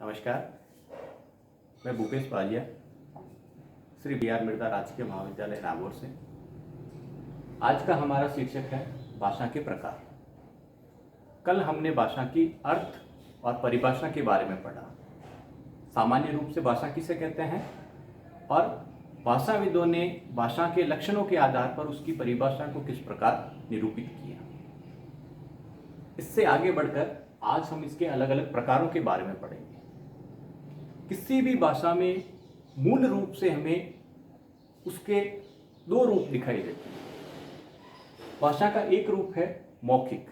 नमस्कार, मैं Bhupesh पालिया, Shri B are Mirza राजकीय महाविद्यालय नागौर से। आज का हमारा शीर्षक है भाषा के प्रकार। कल हमने भाषा की अर्थ और परिभाषा के बारे में पढ़ा। सामान्य रूप से भाषा किसे कहते हैं और भाषाविदों ने भाषा के लक्षणों के आधार पर उसकी परिभाषा को किस प्रकार निरूपित किया। इससे आगे बढ़कर आज हम इसके अलग अलग प्रकारों के बारे में पढ़ेंगे। किसी भी भाषा में मूल रूप से हमें उसके दो रूप दिखाई देते हैं। भाषा का एक रूप है मौखिक,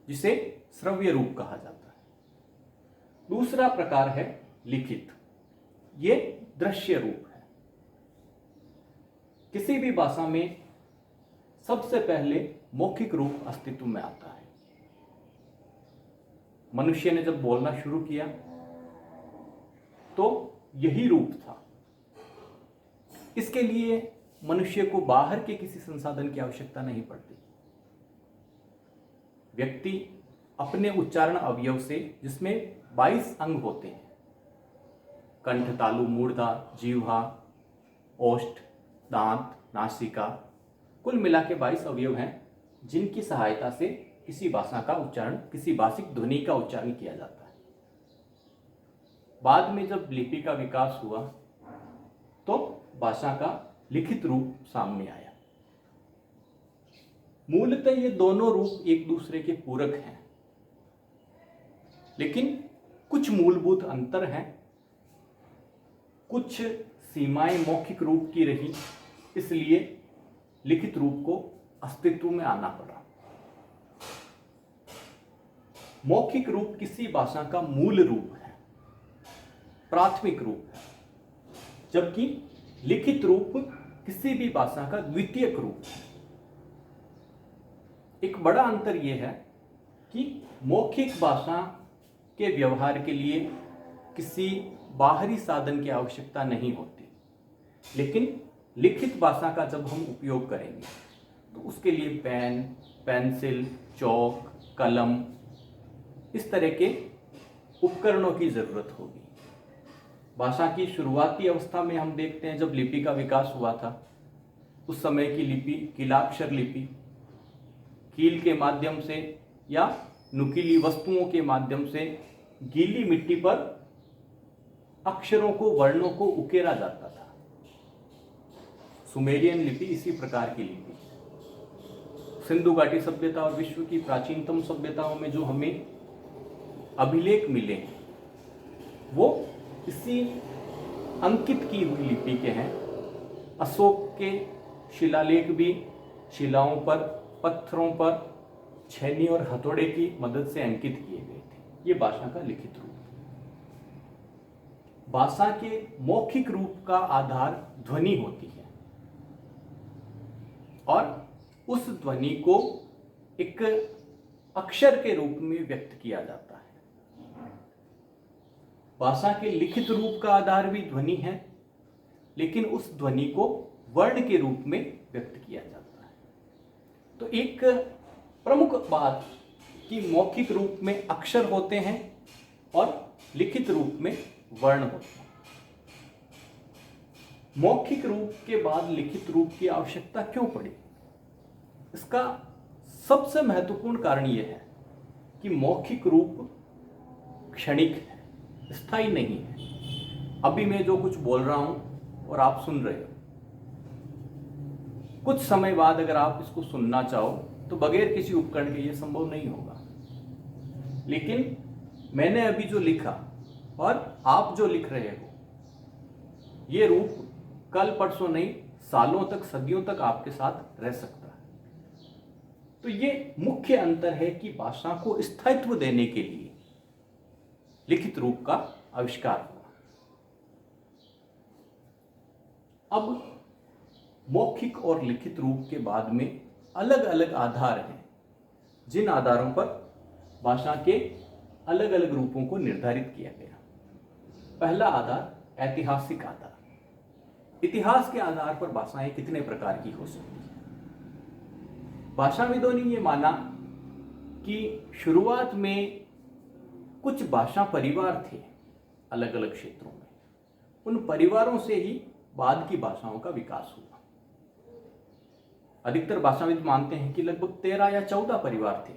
जिसे श्रव्य रूप कहा जाता है। दूसरा प्रकार है लिखित, ये दृश्य रूप है। किसी भी भाषा में सबसे पहले मौखिक रूप अस्तित्व में आता है। मनुष्य ने जब बोलना शुरू किया तो यही रूप था। इसके लिए मनुष्य को बाहर के किसी संसाधन की आवश्यकता नहीं पड़ती। व्यक्ति अपने उच्चारण अवयव से, जिसमें 22 अंग होते हैं, कंठ, तालु, मूर्धा, जिह्वा, ओष्ठ, दांत, नासिका, कुल मिला के 22 अवयव हैं, जिनकी सहायता से किसी भाषा का उच्चारण, किसी भाषिक ध्वनि का उच्चारण किया जाता है। बाद में जब लिपि का विकास हुआ तो भाषा का लिखित रूप सामने आया। मूलतः ये दोनों रूप एक दूसरे के पूरक हैं, लेकिन कुछ मूलभूत अंतर हैं। कुछ सीमाएं मौखिक रूप की रही, इसलिए लिखित रूप को अस्तित्व में आना पड़ा। मौखिक रूप किसी भाषा का मूल रूप है, प्राथमिक रूप है, जबकि लिखित रूप किसी भी भाषा का द्वितीयक रूप है। एक बड़ा अंतर यह है कि मौखिक भाषा के व्यवहार के लिए किसी बाहरी साधन की आवश्यकता नहीं होती, लेकिन लिखित भाषा का जब हम उपयोग करेंगे तो उसके लिए पेन, पेंसिल, चौक, कलम, इस तरह के उपकरणों की जरूरत होगी। भाषा की शुरुआती अवस्था में हम देखते हैं, जब लिपि का विकास हुआ था, उस समय की लिपि कीलाक्षर लिपि, कील के माध्यम से या नुकीली वस्तुओं के माध्यम से गीली मिट्टी पर अक्षरों को, वर्णों को उकेरा जाता था। सुमेरियन लिपि इसी प्रकार की लिपि। सिंधु घाटी सभ्यता और विश्व की प्राचीनतम सभ्यताओं में जो हमें अभिलेख मिले वो इसी अंकित की हुई लिपि के हैं। अशोक के शिलालेख भी शिलाओं पर, पत्थरों पर छेनी और हथौड़े की मदद से अंकित किए गए थे। ये भाषा का लिखित रूप। भाषा के मौखिक रूप का आधार ध्वनि होती है और उस ध्वनि को एक अक्षर के रूप में व्यक्त किया जाता है। भाषा के लिखित रूप का आधार भी ध्वनि है, लेकिन उस ध्वनि को वर्ण के रूप में व्यक्त किया जाता है। तो एक प्रमुख बात कि मौखिक रूप में अक्षर होते हैं और लिखित रूप में वर्ण होते हैं। मौखिक रूप के बाद लिखित रूप की आवश्यकता क्यों पड़ी? इसका सबसे महत्वपूर्ण कारण यह है कि मौखिक रूप क्षणिक है, स्थायी नहीं है। अभी मैं जो कुछ बोल रहा हूं और आप सुन रहे हो, कुछ समय बाद अगर आप इसको सुनना चाहो तो बगैर किसी उपकरण के ये संभव नहीं होगा। लेकिन मैंने अभी जो लिखा और आप जो लिख रहे हो, ये रूप कल परसों नहीं, सालों तक, सदियों तक आपके साथ रह सकता है। तो ये मुख्य अंतर है कि भाषा को स्थायित्व देने के लिए लिखित रूप का आविष्कार हुआ। अब मौखिक और लिखित रूप के बाद में अलग अलग आधार हैं, जिन आधारों पर भाषा के अलग अलग रूपों को निर्धारित किया गया। पहला आधार ऐतिहासिक आधार। इतिहास के आधार पर भाषाएं कितने प्रकार की हो सकती हैं। भाषाविदों ने यह माना कि शुरुआत में कुछ भाषा परिवार थे अलग अलग क्षेत्रों में। उन परिवारों से ही बाद की भाषाओं का विकास हुआ। अधिकतर भाषाविद मानते हैं कि लगभग 13 या 14 परिवार थे,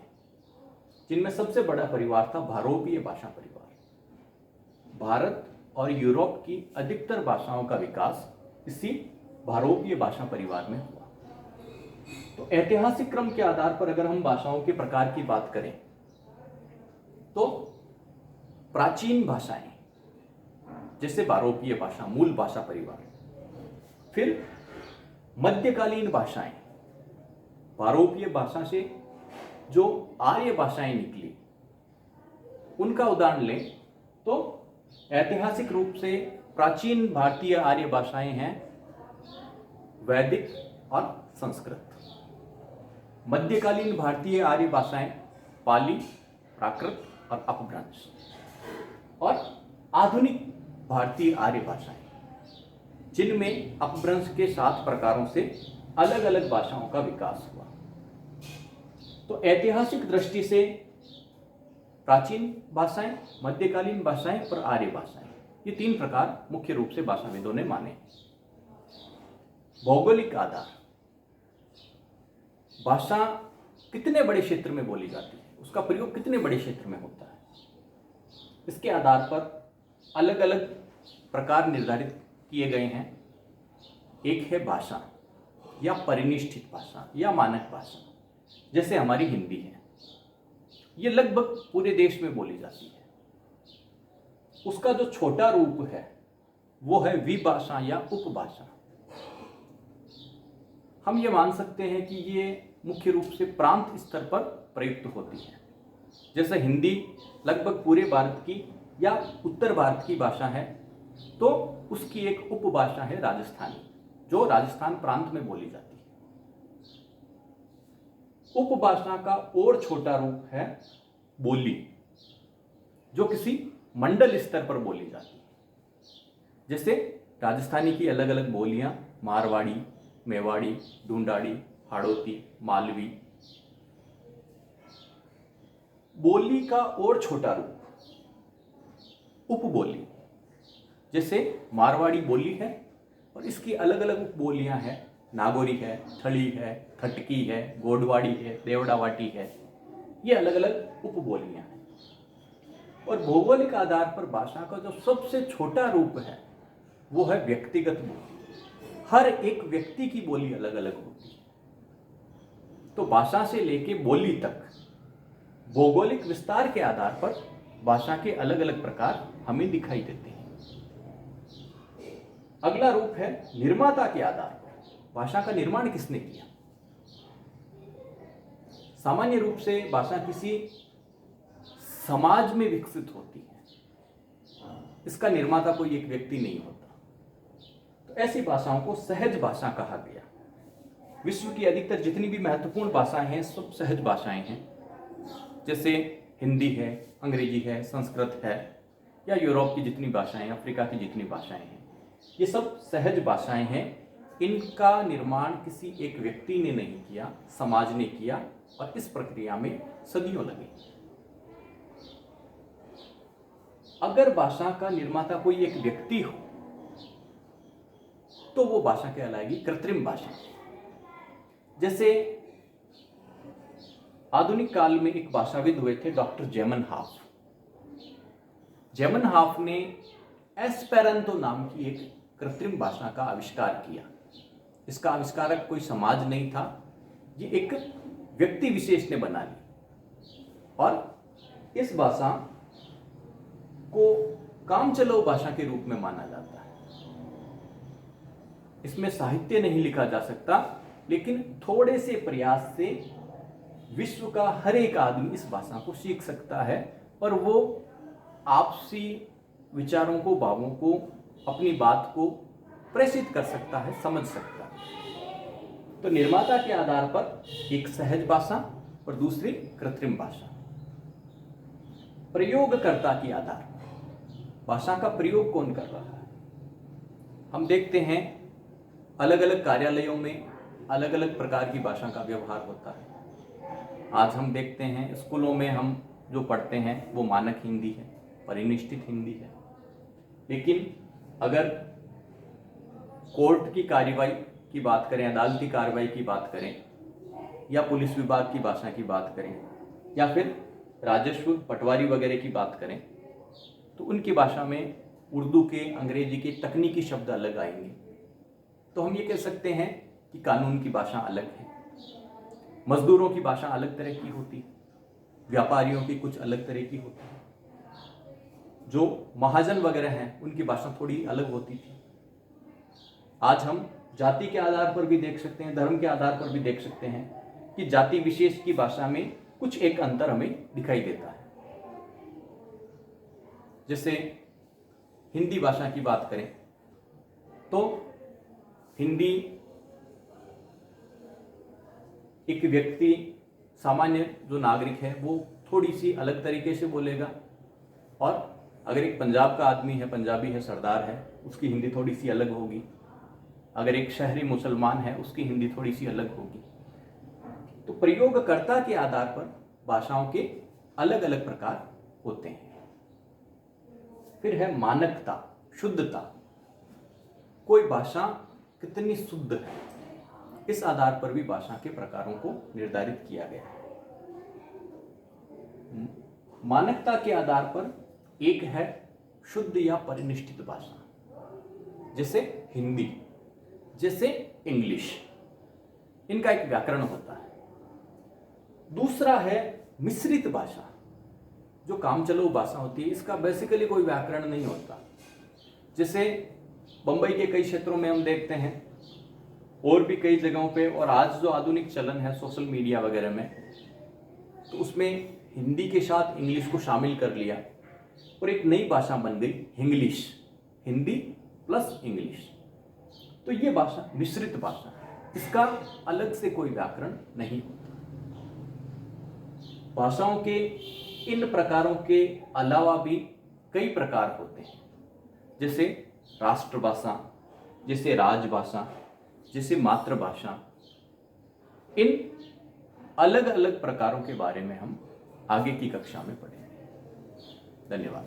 जिनमें सबसे बड़ा परिवार था भारोपीय भाषा परिवार। भारत और यूरोप की अधिकतर भाषाओं का विकास इसी भारोपीय भाषा परिवार में हुआ। तो ऐतिहासिक क्रम के आधार पर अगर हम भाषाओं के प्रकार की बात करें तो प्राचीन भाषाएं जैसे भारोपीय भाषा, मूल भाषा परिवार, फिर मध्यकालीन भाषाएं, भारोपीय भाषा से जो आर्य भाषाएं निकली उनका उदाहरण लें तो ऐतिहासिक रूप से प्राचीन भारतीय आर्य भाषाएं हैं वैदिक और संस्कृत। मध्यकालीन भारतीय आर्य भाषाएं पाली, प्राकृत और अपभ्रंश। और आधुनिक भारतीय आर्य भाषाएं जिनमें अपभ्रंश के 7 प्रकारों से अलग अलग भाषाओं का विकास हुआ। तो ऐतिहासिक दृष्टि से प्राचीन भाषाएं, मध्यकालीन भाषाएं और आर्य भाषाएं, ये 3 प्रकार मुख्य रूप से भाषाविदों ने माने। भौगोलिक आधार, भाषा कितने बड़े क्षेत्र में बोली जाती है, उसका प्रयोग कितने बड़े क्षेत्र में होता है, इसके आधार पर अलग अलग प्रकार निर्धारित किए गए हैं। एक है भाषा या परिनिष्ठित भाषा या मानक भाषा, जैसे हमारी हिंदी है, ये लगभग पूरे देश में बोली जाती है। उसका जो छोटा रूप है वो है विभाषा या उपभाषा। हम ये मान सकते हैं कि ये मुख्य रूप से प्रांत स्तर पर प्रयुक्त होती है। जैसे हिंदी लगभग पूरे भारत की या उत्तर भारत की भाषा है, तो उसकी एक उपभाषा है राजस्थानी, जो राजस्थान प्रांत में बोली जाती है। उपभाषा का और छोटा रूप है बोली, जो किसी मंडल स्तर पर बोली जाती है। जैसे राजस्थानी की अलग अलग बोलियां मारवाड़ी, मेवाड़ी, ढूंढाड़ी, हाड़ौती, मालवी। बोली का और छोटा रूप उपबोली, जैसे मारवाड़ी बोली है और इसकी अलग अलग उपबोलियां हैं, नागौरी है, थली है, खटकी है, गोडवाड़ी है, देवड़ावाटी है, ये अलग अलग उपबोलियां हैं। और भौगोलिक आधार पर भाषा का जो सबसे छोटा रूप है वो है व्यक्तिगत बोली। हर एक व्यक्ति की बोली अलग अलग होती है। तो भाषा से लेके बोली तक भौगोलिक विस्तार के आधार पर भाषा के अलग अलग प्रकार हमें दिखाई देते हैं। अगला रूप है निर्माता के आधार पर भाषा का निर्माण किसने किया। सामान्य रूप से भाषा किसी समाज में विकसित होती है, इसका निर्माता कोई एक व्यक्ति नहीं होता। तो ऐसी भाषाओं को सहज भाषा कहा गया। विश्व की अधिकतर जितनी भी महत्वपूर्ण भाषाएं हैं सब सहज भाषाएं हैं। जैसे हिंदी है, अंग्रेजी है, संस्कृत है, या यूरोप की जितनी भाषाएं, अफ्रीका की जितनी भाषाएं हैं, ये सब सहज भाषाएं हैं। इनका निर्माण किसी एक व्यक्ति ने नहीं किया, समाज ने किया, और इस प्रक्रिया में सदियों लगी। अगर भाषा का निर्माता कोई एक व्यक्ति हो तो वो भाषा कहलाएगी कृत्रिम भाषा। जैसे आधुनिक काल में एक भाषाविद हुए थे डॉक्टर ज़ेमनहाफ। ज़ेमनहाफ ने एस्पेरांतो नाम की एक कृत्रिम भाषा का आविष्कार किया। इसका आविष्कारक कोई समाज नहीं था, ये एक व्यक्ति विशेष ने बना ली। और इस भाषा को कामचलाऊ भाषा के रूप में माना जाता है। इसमें साहित्य नहीं लिखा जा सकता, लेकिन थोड़े से प्रयास से विश्व का हर एक आदमी इस भाषा को सीख सकता है और वो आपसी विचारों को, भावों को, अपनी बात को प्रेषित कर सकता है, समझ सकता है। तो निर्माता के आधार पर एक सहज भाषा और दूसरी कृत्रिम भाषा। प्रयोगकर्ता के आधार पर भाषा का प्रयोग कौन कर रहा है। हम देखते हैं अलग अलग कार्यालयों में अलग अलग प्रकार की भाषा का व्यवहार होता है। आज हम देखते हैं स्कूलों में हम जो पढ़ते हैं वो मानक हिंदी है, परिनिष्ठित हिंदी है। लेकिन अगर कोर्ट की कार्रवाई की बात करें, अदालती कार्रवाई की बात करें, या पुलिस विभाग की भाषा की बात करें, या फिर राजस्व पटवारी वगैरह की बात करें, तो उनकी भाषा में उर्दू के, अंग्रेजी के तकनीकी शब्द अलग आएंगे। तो हम ये कह सकते हैं कि कानून की भाषा अलग है, मजदूरों की भाषा अलग तरह की होती है, व्यापारियों की कुछ अलग तरह की होती है, जो महाजन वगैरह हैं उनकी भाषा थोड़ी अलग होती थी। आज हम जाति के आधार पर भी देख सकते हैं, धर्म के आधार पर भी देख सकते हैं कि जाति विशेष की भाषा में कुछ एक अंतर हमें दिखाई देता है। जैसे हिंदी भाषा की बात करें तो हिंदी एक व्यक्ति, सामान्य जो नागरिक है, वो थोड़ी सी अलग तरीके से बोलेगा, और अगर एक पंजाब का आदमी है, पंजाबी है, सरदार है, उसकी हिंदी थोड़ी सी अलग होगी। अगर एक शहरी मुसलमान है, उसकी हिंदी थोड़ी सी अलग होगी। तो प्रयोगकर्ता के आधार पर भाषाओं के अलग अलग प्रकार होते हैं। फिर है मानकता, शुद्धता। कोई भाषा कितनी शुद्ध है, इस आधार पर भी भाषा के प्रकारों को निर्धारित किया गया है। मानकता के आधार पर एक है शुद्ध या परिनिष्ठित भाषा, जैसे हिंदी, जैसे इंग्लिश, इनका एक व्याकरण होता है। दूसरा है मिश्रित भाषा, जो कामचलाऊ भाषा होती है, इसका बेसिकली कोई व्याकरण नहीं होता। जैसे बंबई के कई क्षेत्रों में हम देखते हैं, और भी कई जगहों पे, और आज जो आधुनिक चलन है सोशल मीडिया वगैरह में, तो उसमें हिंदी के साथ इंग्लिश को शामिल कर लिया और एक नई भाषा बन गई हिंग्लिश, हिंदी प्लस इंग्लिश। तो ये भाषा मिश्रित भाषा है, इसका अलग से कोई व्याकरण नहीं होता। भाषाओं के इन प्रकारों के अलावा भी कई प्रकार होते हैं, जैसे राष्ट्रभाषा, जैसे राजभाषा, जैसे मातृभाषा। इन अलग अलग प्रकारों के बारे में हम आगे की कक्षा में पढ़ेंगे। धन्यवाद।